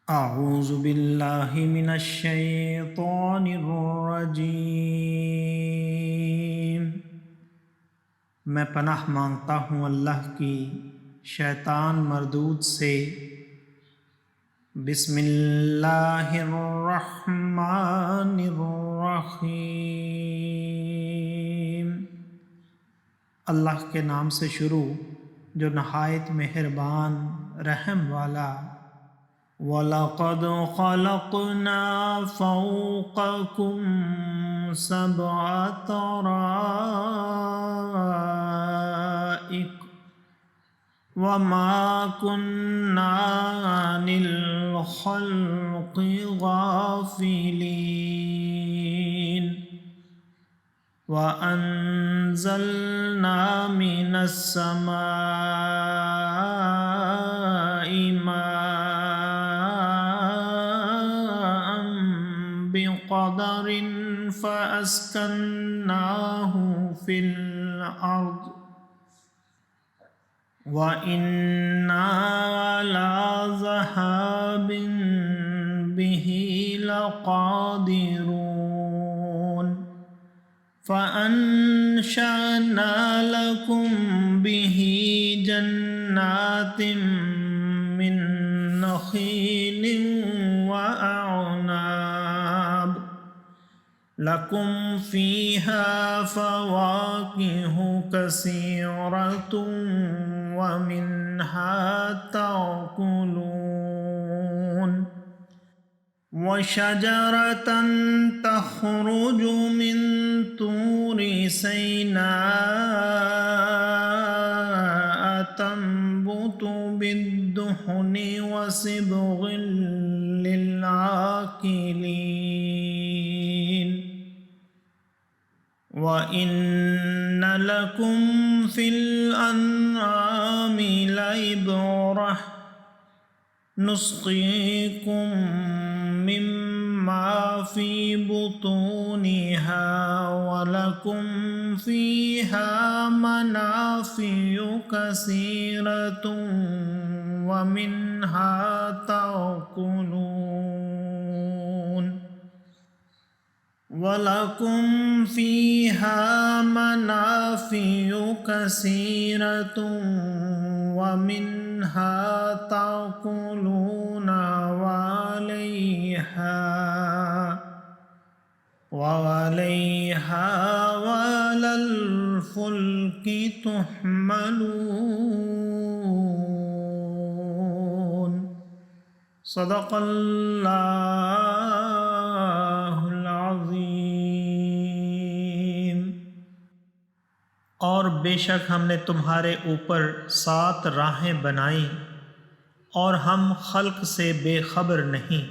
اعوذ باللہ من الشیطان الرجیم۔ میں پناہ مانگتا ہوں اللہ کی شیطان مردود سے۔ بسم اللہ الرحمن الرحیم۔ اللہ کے نام سے شروع جو نہایت مہربان رحم والا۔ وَلَقَدْ خَلَقْنَا فَوْقَكُمْ سَبْعَ طَرَائِقَ وَمَا كُنَّا عَنِ الْخَلْقِ غَافِلِينَ وَأَنزَلْنَا مِنَ السَّمَاءِ بقدر فأسكناه في الأرض وإنا على ذهاب به لقادرون فأنشأنا لكم به جنات من نخيل وأعناب لكم فيها فواكه كثيرة ومنها تأكلون وشجرة تخرج من طور سيناء تنبت بالدهن وصبغ للآكلين وَإِنَّ لَكُمْ فِي الْأَنْعَامِ لَعِبْرَةً نُسْقِيكُم مِّمَّا فِي بُطُونِهَا وَلَكُمْ فِيهَا مَنَافِعُ كَثِيرَةٌ وَمِنْهَا تَأْكُلُونَ وَلَكُمْ فِيهَا مَنَافِعُ كَثِيرَةٌ وَمِنْهَا تَأْكُلُونَ وَعَلَيْهَا وَعَلَى الْفُلْكِ تُحْمَلُونَ صدق اللہ العظیم۔ اور بے شک ہم نے تمہارے اوپر 7 راہیں بنائیں اور ہم خلق سے بے خبر نہیں،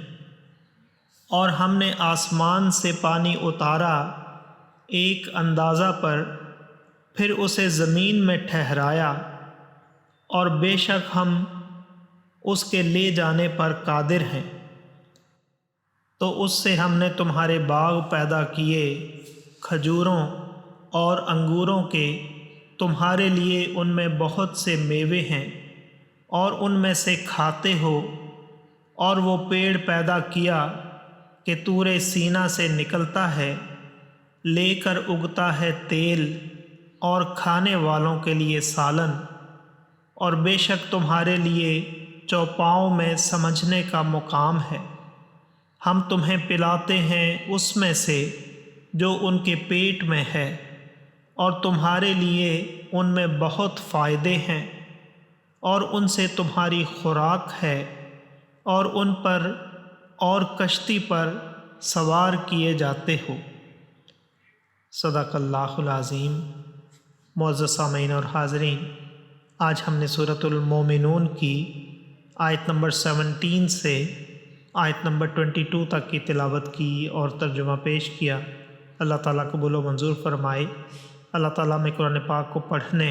اور ہم نے آسمان سے پانی اتارا ایک اندازہ پر، پھر اسے زمین میں ٹھہرایا، اور بے شک ہم اس کے لے جانے پر قادر ہیں۔ تو اس سے ہم نے تمہارے باغ پیدا کیے کھجوروں اور انگوروں کے، تمہارے لیے ان میں بہت سے میوے ہیں اور ان میں سے کھاتے ہو، اور وہ پیڑ پیدا کیا کہ طور سینا سے نکلتا ہے، لے کر اگتا ہے تیل اور کھانے والوں کے لیے سالن، اور بے شک تمہارے لیے چوپاؤں میں سمجھنے کا مقام ہے۔ ہم تمہیں پلاتے ہیں اس میں سے جو ان کے پیٹ میں ہے، اور تمہارے لیے ان میں بہت فائدے ہیں، اور ان سے تمہاری خوراک ہے، اور ان پر اور کشتی پر سوار کیے جاتے ہو۔ صدق اللہ العظیم۔ معزز سامعین اور حاضرین، آج ہم نے سورۃ المومنون کی آیت نمبر 17 سے آیت نمبر 22 تک کی تلاوت کی اور ترجمہ پیش کیا۔ اللہ تعالیٰ قبول و منظور فرمائے۔ اللہ تعالیٰ میں قرآن پاک کو پڑھنے،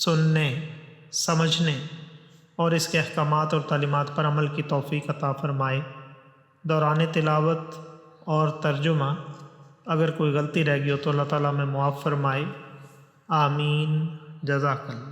سننے، سمجھنے اور اس کے احکامات اور تعلیمات پر عمل کی توفیق عطا فرمائے۔ دوران تلاوت اور ترجمہ اگر کوئی غلطی رہ گئی ہو تو اللہ تعالیٰ میں معاف فرمائے۔ آمین۔ جزاک اللہ۔